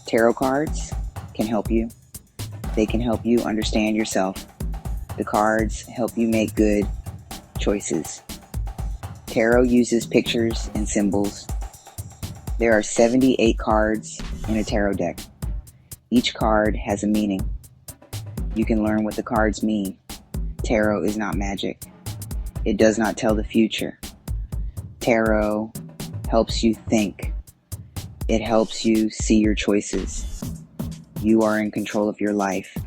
Tarot cards can help you. They can help you understand yourself. The cards help you make good choices. Tarot uses pictures and symbols. There are 78 cards in a tarot deck. Each card has a meaning. You can learn what the cards mean. Tarot is not magic. It does not tell the future. Tarot helps you think. It helps you see your choices. You are in control of your life.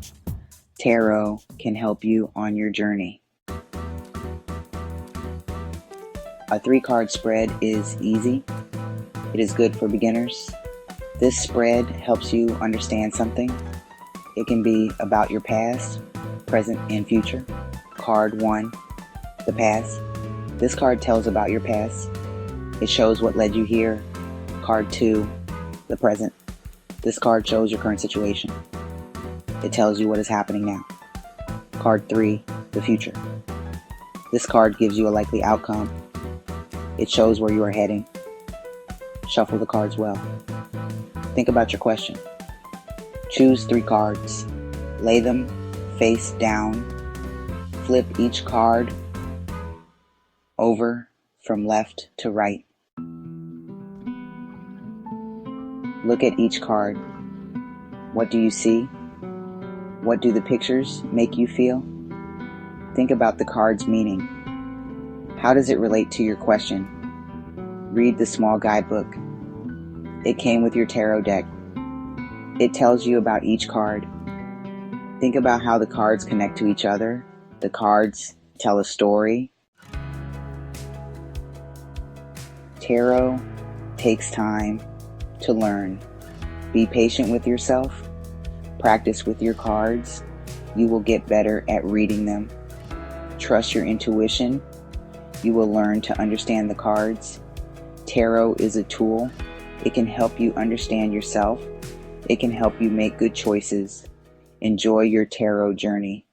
Tarot can help you on your journey. A 3-card spread is easy. It is good for beginners. This spread helps you understand something. It can be about your past, present, and future. Card 1, the past. This card tells about your past. It shows what led you here. Card 2, the present. This card shows your current situation. It tells you what is happening now. Card 3, the future. This card gives you a likely outcome. It shows where you are heading. Shuffle the cards well. Think about your question. Choose 3 cards. Lay them face down. Flip each card over from left to right. Look at each card. What do you see? What do the pictures make you feel? Think about the card's meaning. How does it relate to your question? Read the small guidebook. It came with your tarot deck. It tells you about each card. Think about how the cards connect to each other. The cards tell a story. Tarot takes time to learn. Be patient with yourself. Practice with your cards. You will get better at reading them. Trust your intuition. You will learn to understand the cards. Tarot is a tool. It can help you understand yourself. It can help you make good choices. Enjoy your tarot journey.